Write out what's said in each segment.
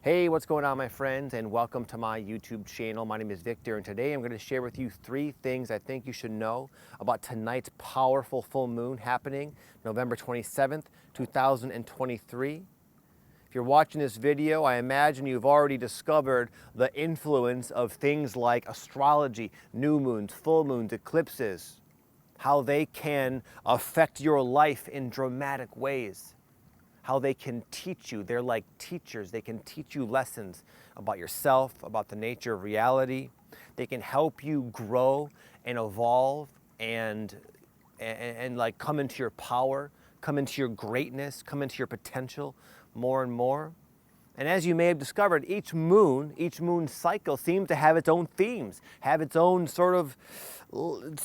Hey, what's going on, my friends, and welcome to my YouTube channel. My name is Victor, and today I'm going to share with you 3 things I think you should know about tonight's powerful full moon happening November 27th, 2023. If you're watching this video, I imagine you've already discovered the influence of things like astrology, new moons, full moons, eclipses, how they can affect your life in dramatic ways. How they can teach you. They're like teachers. They can teach you lessons about yourself, about the nature of reality. They can help you grow and evolve and like come into your power, come into your greatness, come into your potential more and more. And as you may have discovered, each moon cycle seems to have its own themes, have its own sort of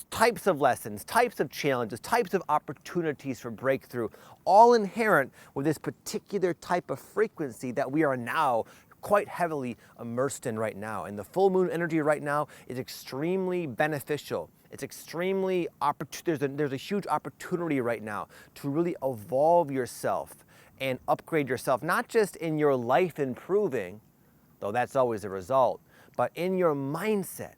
types of lessons, types of challenges, types of opportunities for breakthrough, all inherent with this particular type of frequency that we are now quite heavily immersed in right now. And the full moon energy right now is extremely beneficial. It's extremely there's a huge opportunity right now to really evolve yourself and upgrade yourself, not just in your life improving, though that's always a result, but in your mindset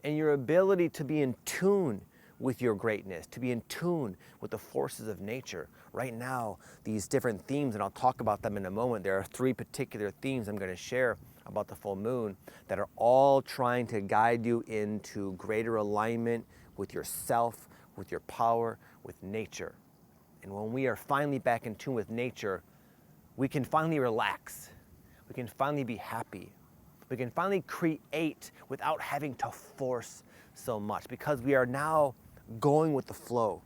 and your ability to be in tune with your greatness, to be in tune with the forces of nature. Right now, these different themes, and I'll talk about them in a moment, there are 3 particular themes I'm going to share about the full moon that are all trying to guide you into greater alignment with yourself, with your power, with nature. And when we are finally back in tune with nature, we can finally relax. We can finally be happy. We can finally create without having to force so much because we are now going with the flow.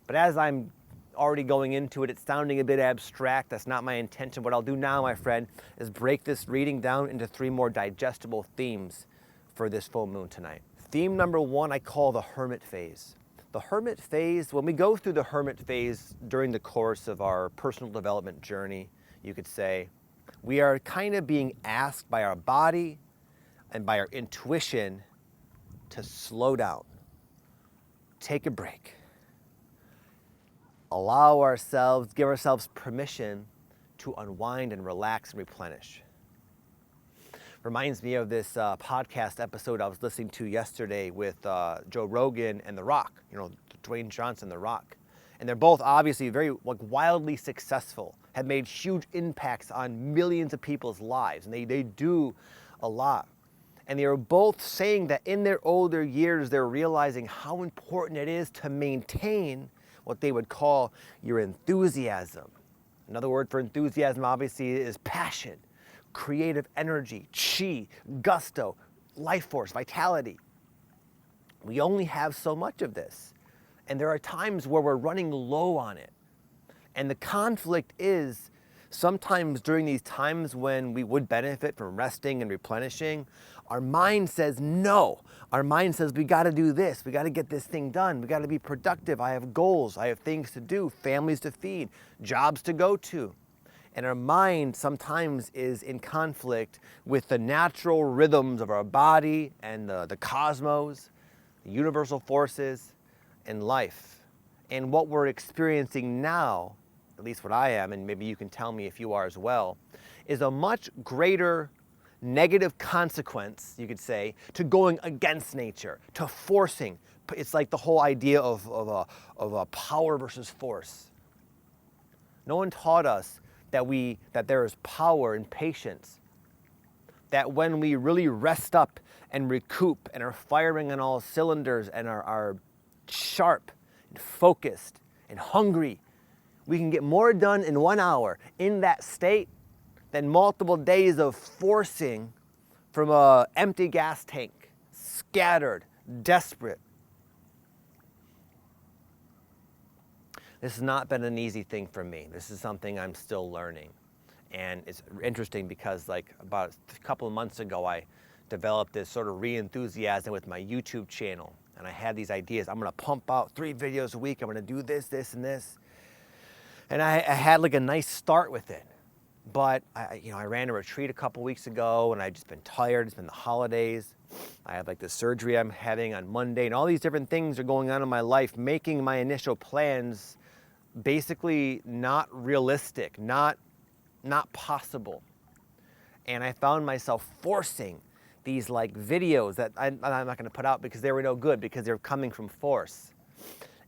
But as I'm already going into it, it's sounding a bit abstract. That's not my intention. What I'll do now, my friend, is break this reading down into 3 more digestible themes for this full moon tonight. Theme number 1 I call the hermit phase. The hermit phase, when we go through the hermit phase during the course of our personal development journey, you could say, we are kind of being asked by our body and by our intuition to slow down, take a break, allow ourselves, give ourselves permission to unwind and relax and replenish. Reminds me of this podcast episode I was listening to yesterday with Joe Rogan and The Rock, Dwayne Johnson, The Rock. And they're both obviously very wildly successful, have made huge impacts on millions of people's lives, and they do a lot. And they were both saying that in their older years, they're realizing how important it is to maintain what they would call your enthusiasm. Another word for enthusiasm, obviously, is passion, creative energy, chi, gusto, life force, vitality. We only have so much of this. And there are times where we're running low on it. And the conflict is sometimes during these times when we would benefit from resting and replenishing, our mind says no. Our mind says we got to do this. We got to get this thing done. We got to be productive. I have goals. I have things to do, families to feed, jobs to go to. And our mind sometimes is in conflict with the natural rhythms of our body and the cosmos, the universal forces, and life. And what we're experiencing now, at least what I am, and maybe you can tell me if you are as well, is a much greater negative consequence, you could say, to going against nature, to forcing. It's like the whole idea of a power versus force. No one taught us that there is power in patience, that when we really rest up and recoup and are firing on all cylinders and are sharp and focused and hungry, we can get more done in 1 hour in that state than multiple days of forcing from an empty gas tank, scattered, desperate. This has not been an easy thing for me. This is something I'm still learning. And it's interesting because about a couple of months ago, I developed this sort of re-enthusiasm with my YouTube channel. And I had these ideas. I'm going to pump out 3 videos a week. I'm going to do this, this, and this. And I had a nice start with it. But I ran a retreat a couple weeks ago, and I've just been tired. It's been the holidays. I have the surgery I'm having on Monday, and all these different things are going on in my life, making my initial plans basically not realistic, not possible. And I found myself forcing these like videos that I'm not going to put out because they were no good, because they're coming from force.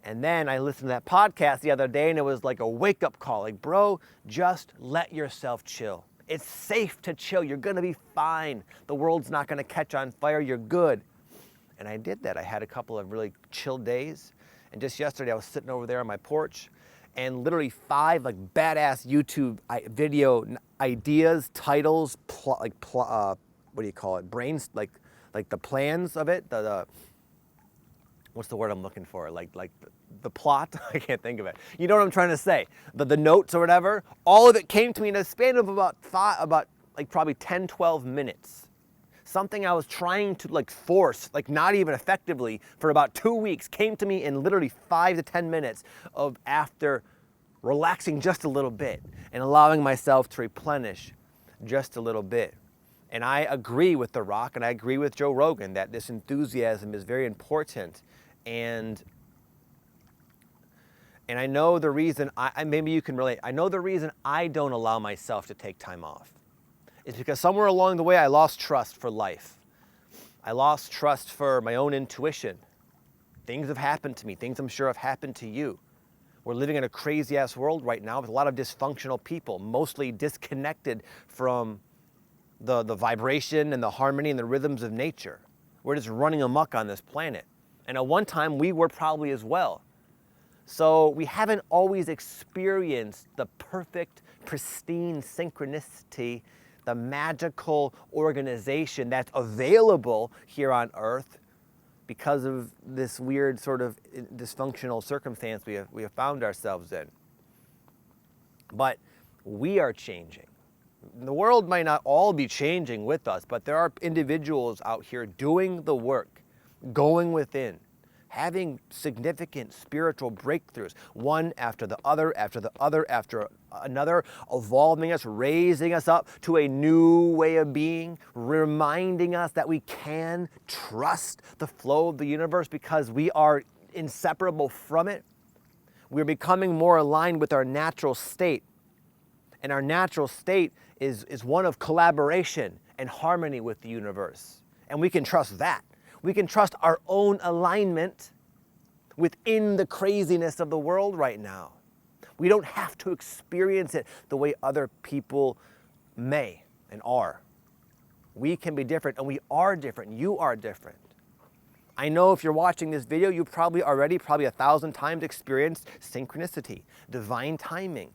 And then I listened to that podcast the other day, and it was like a wake-up call. Like, bro, just let yourself chill. It's safe to chill. You're going to be fine. The world's not going to catch on fire. You're good. And I did that. I had a couple of really chill days. And just yesterday, I was sitting over there on my porch, and literally 5 like badass YouTube video ideas, titles, what do you call it? Brains, like the plans of it. What's the word I'm looking for? Like the plot? I can't think of it. You know what I'm trying to say? The notes or whatever. All of it came to me in a span of about probably 10, 12 minutes. Something I was trying to like force, like not even effectively, for about 2 weeks, came to me in literally 5 to 10 minutes of after relaxing just a little bit and allowing myself to replenish just a little bit. And I agree with The Rock, and I agree with Joe Rogan that this enthusiasm is very important. And I know the reason, maybe you can relate, I know the reason I don't allow myself to take time off is because somewhere along the way I lost trust for life. I lost trust for my own intuition. Things have happened to me, things I'm sure have happened to you. We're living in a crazy-ass world right now with a lot of dysfunctional people, mostly disconnected from the vibration and the harmony and the rhythms of nature. We're just running amok on this planet. And at one time, we were probably as well. So we haven't always experienced the perfect, pristine synchronicity, the magical organization that's available here on Earth because of this weird sort of dysfunctional circumstance we have found ourselves in. But we are changing. The world might not all be changing with us, but there are individuals out here doing the work, going within, having significant spiritual breakthroughs, one after the other, after another, evolving us, raising us up to a new way of being, reminding us that we can trust the flow of the universe because we are inseparable from it. We're becoming more aligned with our natural state. And our natural state is one of collaboration and harmony with the universe. And we can trust that. We can trust our own alignment within the craziness of the world right now. We don't have to experience it the way other people may and are. We can be different, and we are different. You are different. I know if you're watching this video, you probably 1,000 times experienced synchronicity, divine timing.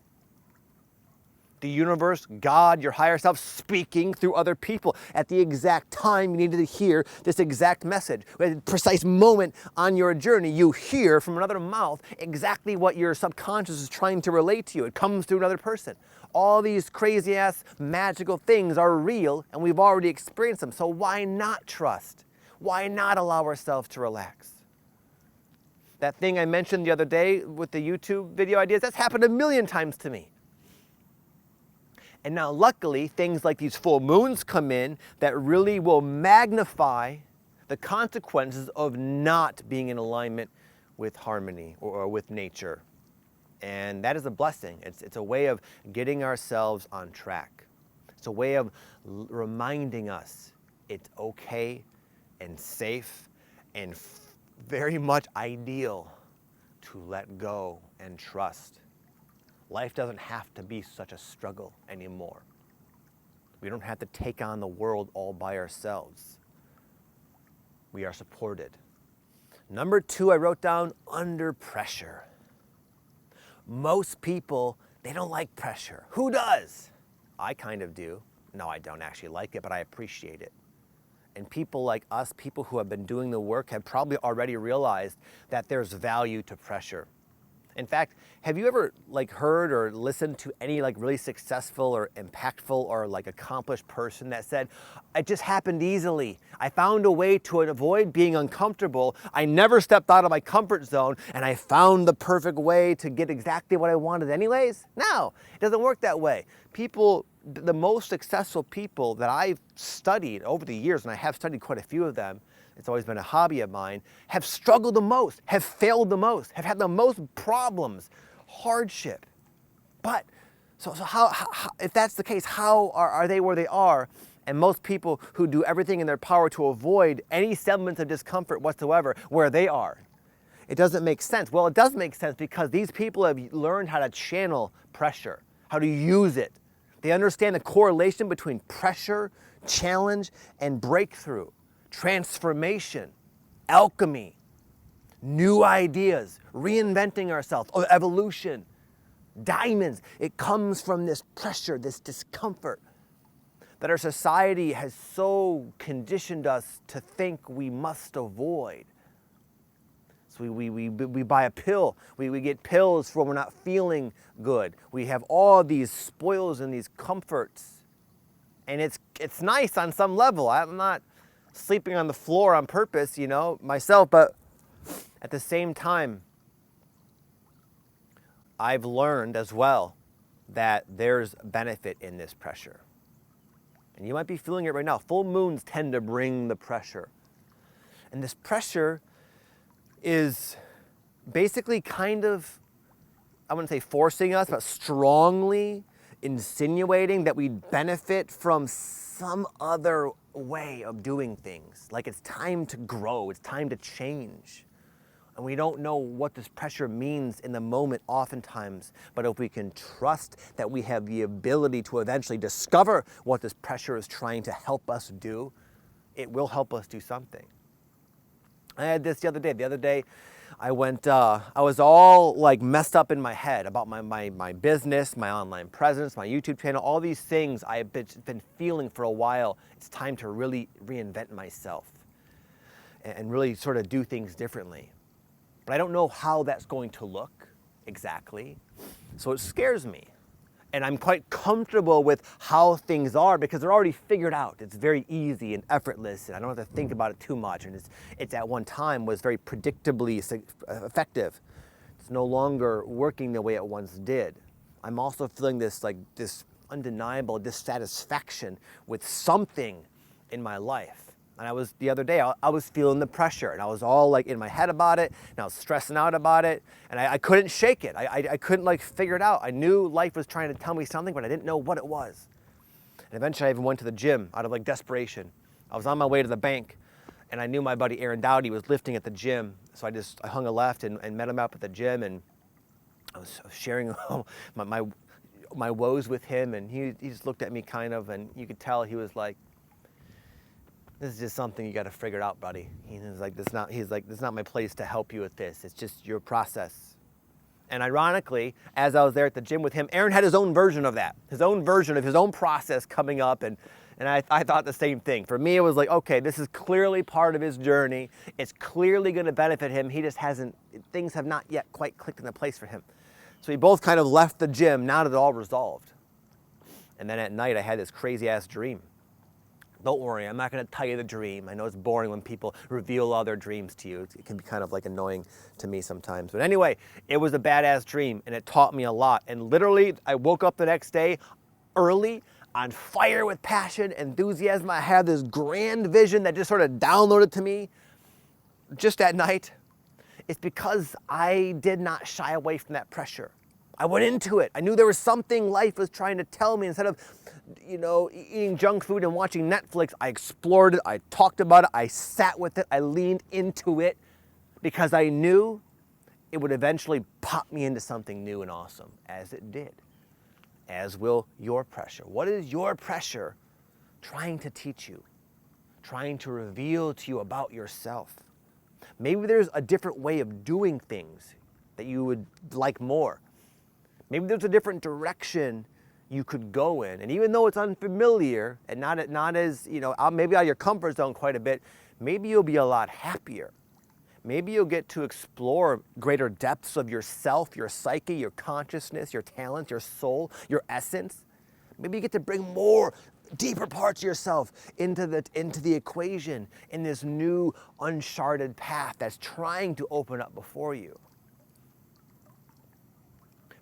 The universe, God, your higher self, speaking through other people at the exact time you needed to hear this exact message. At a precise moment on your journey, you hear from another mouth exactly what your subconscious is trying to relate to you. It comes through another person. All these crazy-ass magical things are real, and we've already experienced them. So why not trust? Why not allow ourselves to relax? That thing I mentioned the other day with the YouTube video ideas, that's happened 1,000,000 times to me. And now luckily, things like these full moons come in that really will magnify the consequences of not being in alignment with harmony or with nature. And that is a blessing. It's a way of getting ourselves on track. It's a way of reminding us it's okay and safe and very much ideal to let go and trust. Life doesn't have to be such a struggle anymore. We don't have to take on the world all by ourselves. We are supported. Number 2, I wrote down under pressure. Most people, they don't like pressure. Who does? I kind of do. No, I don't actually like it, but I appreciate it. And people like us, people who have been doing the work, have probably already realized that there's value to pressure. In fact, have you ever heard or listened to any really successful or impactful or accomplished person that said, it just happened easily. I found a way to avoid being uncomfortable. I never stepped out of my comfort zone and I found the perfect way to get exactly what I wanted anyways? No, it doesn't work that way. People, the most successful people that I've studied over the years, and I have studied quite a few of them, it's always been a hobby of mine, have struggled the most, have failed the most, have had the most problems, hardship. But So how if that's the case, how are they where they are? And most people who do everything in their power to avoid any semblance of discomfort whatsoever, where they are. It doesn't make sense. Well, it does make sense because these people have learned how to channel pressure, how to use it. They understand the correlation between pressure, challenge, and breakthrough, transformation, alchemy, new ideas, reinventing ourselves, evolution, diamonds. It comes from this pressure, this discomfort that our society has so conditioned us to think we must avoid. So we buy a pill. We get pills for when we're not feeling good. We have all these spoils and these comforts. And it's nice on some level. I'm not sleeping on the floor on purpose, myself, but at the same time, I've learned as well that there's benefit in this pressure. And you might be feeling it right now. Full moons tend to bring the pressure. And this pressure is basically kind of, I wouldn't say forcing us, but strongly insinuating that we benefit from some other way of doing things. Like it's time to grow, it's time to change. And we don't know what this pressure means in the moment oftentimes, but if we can trust that we have the ability to eventually discover what this pressure is trying to help us do, it will help us do something. I had this the other day. The other day, I was all like messed up in my head about my business, my online presence, my YouTube channel, all these things I've been feeling for a while. It's time to really reinvent myself and really sort of do things differently. But I don't know how that's going to look exactly, so it scares me. And I'm quite comfortable with how things are because they're already figured out. It's very easy and effortless, and I don't have to think about it too much. And it's at one time was very predictably effective. It's no longer working the way it once did. I'm also feeling this undeniable dissatisfaction with something in my life. And the other day, I was feeling the pressure, and I was all like in my head about it, and I was stressing out about it, and I couldn't shake it. I couldn't figure it out. I knew life was trying to tell me something, but I didn't know what it was. And eventually I even went to the gym out of desperation. I was on my way to the bank, and I knew my buddy Aaron Dowdy was lifting at the gym, so I hung a left and met him up at the gym, and I was sharing my woes with him, and he just looked at me kind of, and you could tell he was like, "This is just something you got to figure out, buddy." He's like, "This is not my place to help you with this. It's just your process." And ironically, as I was there at the gym with him, Aaron had his own version of that, his own version of his own process coming up, and I thought the same thing. For me, it was like, okay, this is clearly part of his journey. It's clearly going to benefit him. He just things have not yet quite clicked into place for him. So we both kind of left the gym, not at all resolved. And then at night, I had this crazy ass dream. Don't worry, I'm not going to tell you the dream. I know it's boring when people reveal all their dreams to you. It can be kind of annoying to me sometimes. But anyway, it was a badass dream, and it taught me a lot. And literally, I woke up the next day early, on fire with passion, enthusiasm. I had this grand vision that just sort of downloaded to me just at night. It's because I did not shy away from that pressure. I went into it. I knew there was something life was trying to tell me. Instead of, eating junk food and watching Netflix, I explored it. I talked about it. I sat with it. I leaned into it because I knew it would eventually pop me into something new and awesome, as it did. As will your pressure. What is your pressure trying to teach you? Trying to reveal to you about yourself? Maybe there's a different way of doing things that you would like more. Maybe there's a different direction you could go in. And even though it's unfamiliar and not as, maybe out of your comfort zone quite a bit, maybe you'll be a lot happier. Maybe you'll get to explore greater depths of yourself, your psyche, your consciousness, your talent, your soul, your essence. Maybe you get to bring more deeper parts of yourself into the equation in this new uncharted path that's trying to open up before you.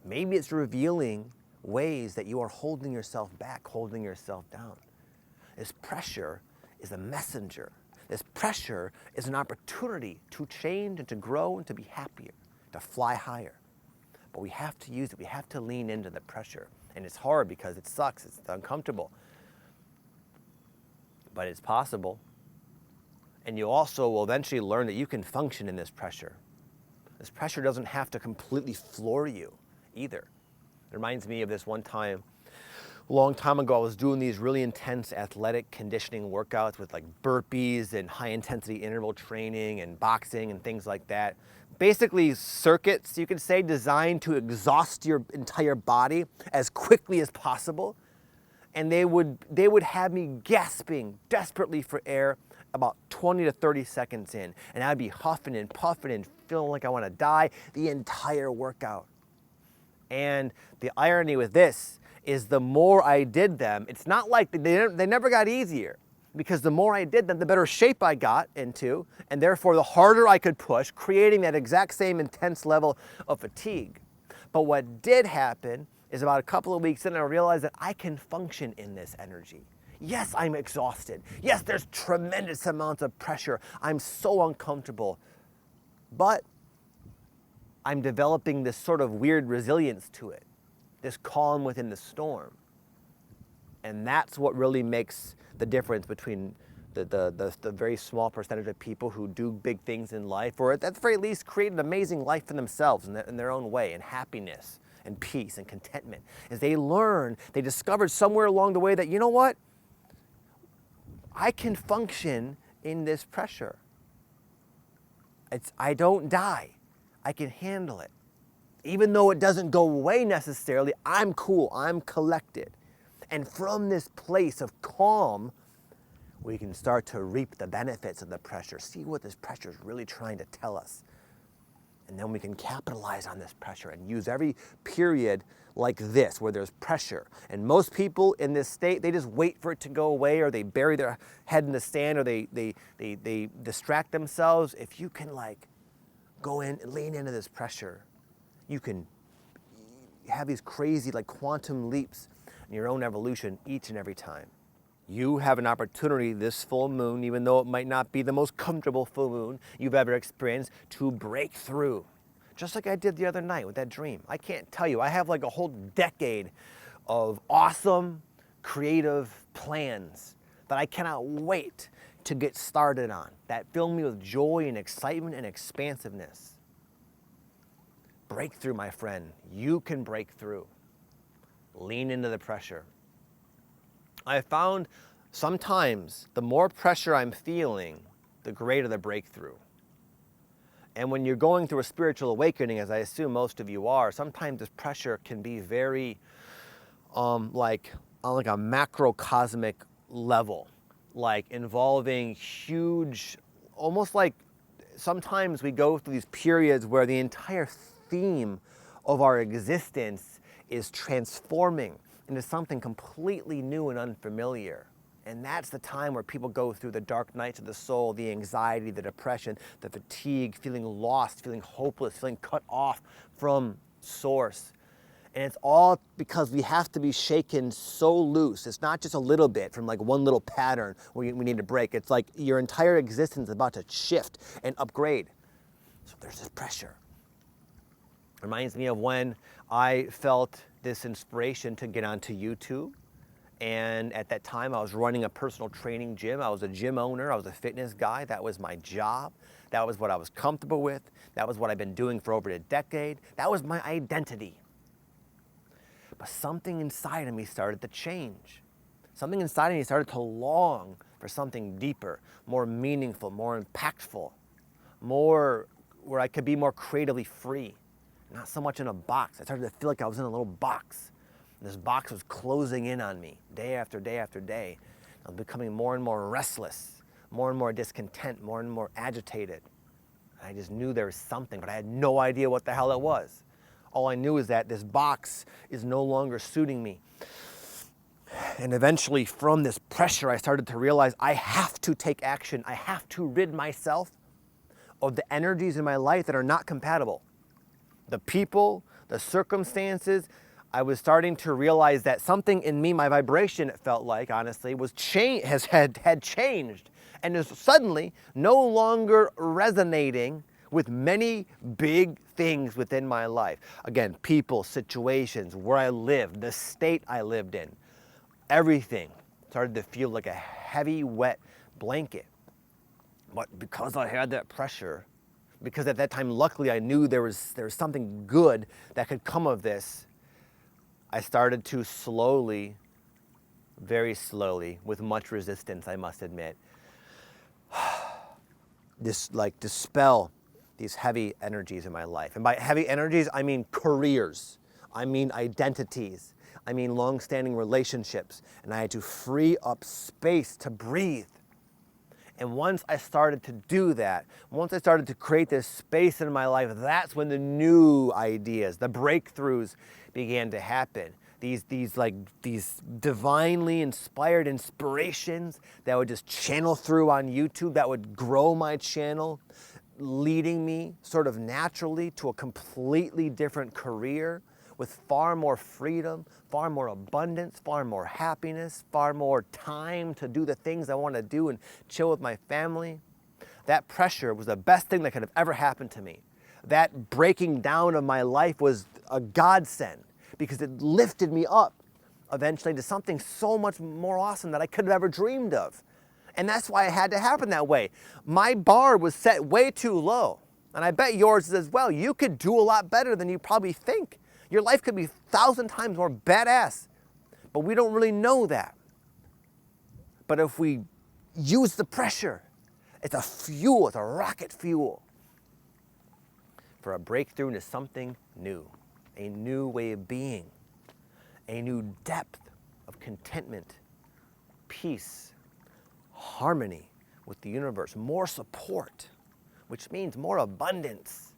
Maybe it's revealing ways that you are holding yourself back, holding yourself down. This pressure is a messenger. This pressure is an opportunity to change and to grow and to be happier, to fly higher. But we have to use it. We have to lean into the pressure. And it's hard because it sucks, it's uncomfortable. But it's possible. And you also will eventually learn that you can function in this pressure. This pressure doesn't have to completely floor you either. It reminds me of this one time, a long time ago, I was doing these really intense athletic conditioning workouts with like burpees and high intensity interval training and boxing and things like that. Basically circuits, you could say, designed to exhaust your entire body as quickly as possible. And they would have me gasping desperately for air about 20 to 30 seconds in. And I'd be huffing and puffing and feeling like I want to die the entire workout. And the irony with this is the more I did them, it's not like they never got easier, because the more I did them, the better shape I got into, and therefore the harder I could push, creating that exact same intense level of fatigue. But what did happen is about a couple of weeks in, I realized that I can function in this energy. Yes, I'm exhausted. Yes, there's tremendous amounts of pressure. I'm so uncomfortable. But I'm developing this sort of weird resilience to it, this calm within the storm. And that's what really makes the difference between the very small percentage of people who do big things in life, or at the very least create an amazing life for themselves in their own way, and happiness and peace and contentment. As they learn, they discovered somewhere along the way that, you know what? I can function in this pressure. I don't die. I can handle it. Even though it doesn't go away necessarily, I'm cool, I'm collected. And from this place of calm, we can start to reap the benefits of the pressure, see what this pressure is really trying to tell us. And then we can capitalize on this pressure and use every period like this where there's pressure. And most people in this state, they just wait for it to go away, or they bury their head in the sand, or they distract themselves. If you can like go in and lean into this pressure, you can have these crazy like quantum leaps in your own evolution each and every time. You have an opportunity this full moon, even though it might not be the most comfortable full moon you've ever experienced, to break through. Just like I did the other night with that dream. I can't tell you, I have like a whole decade of awesome, creative plans that I cannot wait to get started on, that fill me with joy and excitement and expansiveness. Break through, my friend. You can break through. Lean into the pressure. I found sometimes the more pressure I'm feeling, the greater the breakthrough. And when you're going through a spiritual awakening, as I assume most of you are, sometimes this pressure can be very like on like a macrocosmic level, like involving huge, almost like sometimes we go through these periods where the entire theme of our existence is transforming into something completely new and unfamiliar. And that's the time where people go through the dark nights of the soul, the anxiety, the depression, the fatigue, feeling lost, feeling hopeless, feeling cut off from source. And it's all because we have to be shaken so loose. It's not just a little bit from like one little pattern where we need to break. It's like your entire existence is about to shift and upgrade. So there's this pressure. Reminds me of when I felt this inspiration to get onto YouTube. And at that time, I was running a personal training gym. I was a gym owner. I was a fitness guy. That was my job. That was what I was comfortable with. That was what I've been doing for over a decade. That was my identity. But something inside of me started to change. Something inside of me started to long for something deeper, more meaningful, more impactful, more where I could be more creatively free. Not so much in a box. I started to feel like I was in a little box. And this box was closing in on me day after day after day. I was becoming more and more restless, more and more discontent, more and more agitated. I just knew there was something, but I had no idea what the hell it was. All I knew is that this box is no longer suiting me. And eventually from this pressure, I started to realize I have to take action. I have to rid myself of the energies in my life that are not compatible. The people, the circumstances. I was starting to realize that something in me, my vibration, it felt like, honestly, was had changed and is suddenly no longer resonating with many big things within my life. Again, people, situations, where I lived, the state I lived in, everything started to feel like a heavy, wet blanket. But because I had that pressure, because at that time, luckily, I knew there was something good that could come of this, I started to slowly, very slowly, with much resistance, I must admit, dispel these heavy energies in my life. And by heavy energies, I mean careers, I mean identities, I mean long-standing relationships. And I had to free up space to breathe. And once I started to do that, once I started to create this space in my life, that's when the new ideas, the breakthroughs began to happen. These divinely inspired inspirations that would just channel through on YouTube, that would grow my channel, leading me sort of naturally to a completely different career with far more freedom, far more abundance, far more happiness, far more time to do the things I want to do and chill with my family. That pressure was the best thing that could have ever happened to me. That breaking down of my life was a godsend because it lifted me up eventually to something so much more awesome that I could have ever dreamed of. And that's why it had to happen that way. My bar was set way too low. And I bet yours is as well. You could do a lot better than you probably think. Your life could be 1,000 times more badass, but we don't really know that. But if we use the pressure, it's a fuel, it's a rocket fuel for a breakthrough into something new, a new way of being, a new depth of contentment, peace, harmony with the universe, more support, which means more abundance,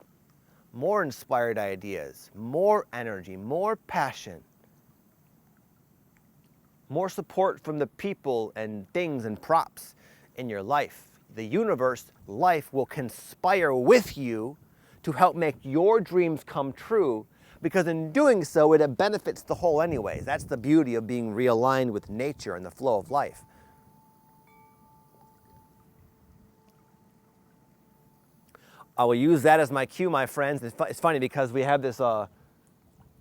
more inspired ideas, more energy, more passion, more support from the people and things and props in your life. The universe, life will conspire with you to help make your dreams come true, because in doing so, it benefits the whole anyways. That's the beauty of being realigned with nature and the flow of life. I will use that as my cue, my friends. It's funny because we have this, what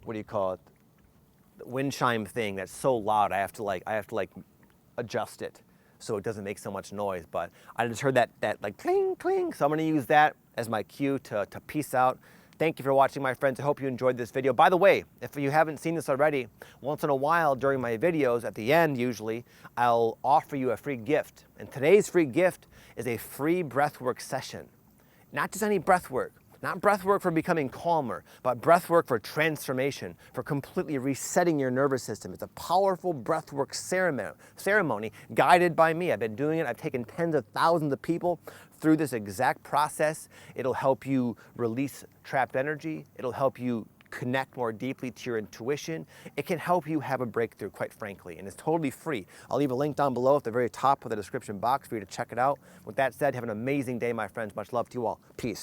do you call it? The wind chime thing that's so loud. I have to adjust it so it doesn't make so much noise. But I just heard that like cling, cling. So I'm gonna use that as my cue to peace out. Thank you for watching, my friends. I hope you enjoyed this video. By the way, if you haven't seen this already, once in a while during my videos, at the end usually, I'll offer you a free gift. And today's free gift is a free breathwork session. Not just any breath work, not breath work for becoming calmer, but breath work for transformation, for completely resetting your nervous system. It's a powerful breath work ceremony guided by me. I've been doing it. I've taken tens of thousands of people through this exact process. It'll help you release trapped energy. It'll help you connect more deeply to your intuition. It can help you have a breakthrough, quite frankly, and it's totally free. I'll leave a link down below at the very top of the description box for you to check it out. With that said, have an amazing day, my friends. Much love to you all. Peace.